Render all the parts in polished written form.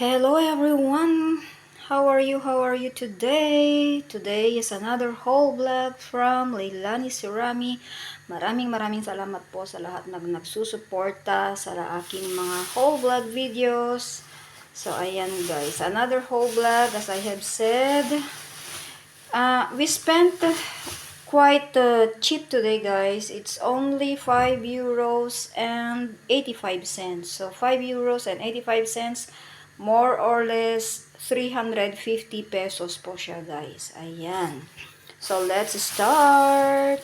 Hello everyone! How are you? How are you today? Today is another haul vlog from Leilani Sirami. Maraming salamat po sa lahat na nagsusuporta sa aking mga haul vlog videos. So ayan guys, another haul vlog as I have said. We spent quite cheap today guys. It's only 5 euros and 85 cents. So 5 euros and 85 cents, more or less 350 pesos po siya guys. Ayan. So let's start.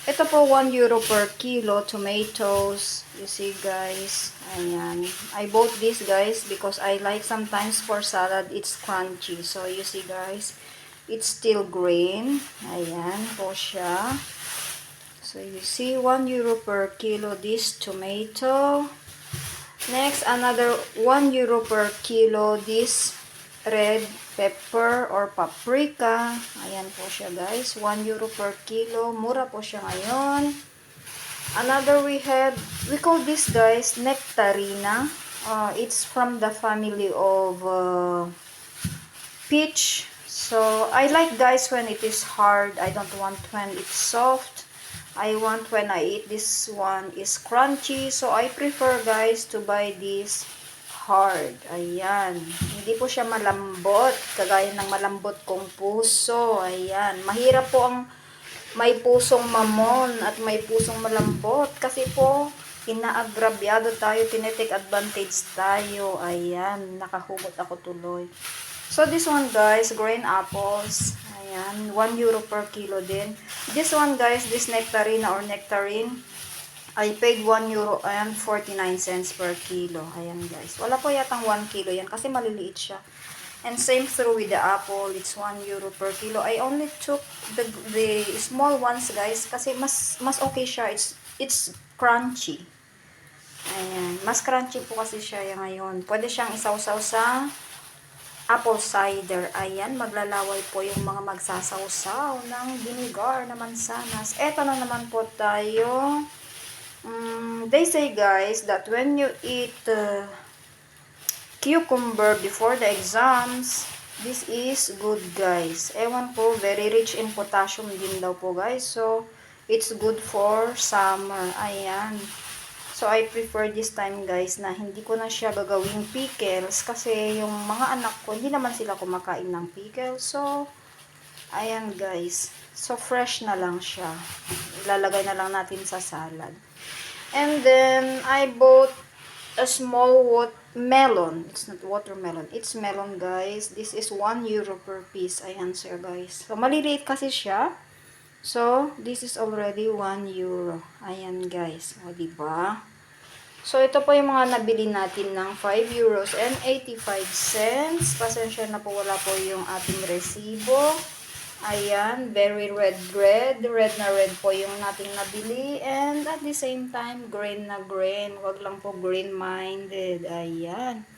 Ito po 1 euro per kilo tomatoes. You see guys. Ayan. I bought this guys because I like sometimes for salad it's crunchy. So you see guys. It's still green. Ayan po siya. So, you see, 1 euro per kilo this tomato. Next, another 1 euro per kilo this red pepper or paprika. Ayan po siya, guys. 1 euro per kilo. Mura po siya ngayon. Another we call this, guys, nectarina. It's from the family of peach. So, I like guys when it is hard. I don't want when it's soft. I want when I eat this one is crunchy. So, I prefer guys to buy this hard. Ayan. Hindi po siya malambot. Kagaya ng malambot kong puso. Ayan. Mahirap po ang may pusong mamon at may pusong malambot. Kasi po, inaagrabyado tayo. Tinetake advantage tayo. Ayan. Nakahugot ako tuloy. So, this one guys, green apples. Ayan, 1 euro per kilo din. This one guys, this nectarina or nectarine, I paid 1 euro and 49 cents per kilo. Ayan guys. Wala po yatang 1 kilo yan kasi maliliit siya. And same through with the apple, it's 1 euro per kilo. I only took the small ones guys kasi mas okay siya. It's crunchy. Ayan, mas crunchy po kasi siya ngayon. Pwede siyang isawsaw sa apple cider. Ayan, maglalaway po yung mga magsasawsaw ng vinegar na mansanas. Eto na naman po tayo. They say guys that when you eat cucumber before the exams, this is good guys. Ewan po, very rich in potassium din daw po guys. So, it's good for summer. Ayan. So, I prefer this time guys na hindi ko na siya gagawing pickles kasi yung mga anak ko, hindi naman sila kumakain ng pickles. So, ayan guys. So, fresh na lang siya. Ilalagay na lang natin sa salad. And then, I bought a small melon. It's not watermelon. It's melon guys. This is 1 euro per piece. Ayan sir guys. So, maliliit kasi siya. So, this is already 1 euro. Ayan guys. O, diba? So, ito po yung mga nabili natin ng 5 euros and 85 cents. Pasensya na po, wala po yung ating resibo. Ayan, very red. Red na red po yung nating nabili. And at the same time, green na green. Wag lang po green-minded. Ayan.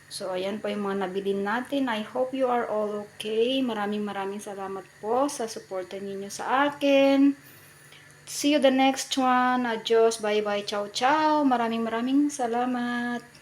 So, ayan po yung mga nabili natin. I hope you are all okay. Maraming salamat po sa suporta ninyo sa akin. See you the next one. Adios. Bye-bye. Ciao, ciao. Maraming salamat.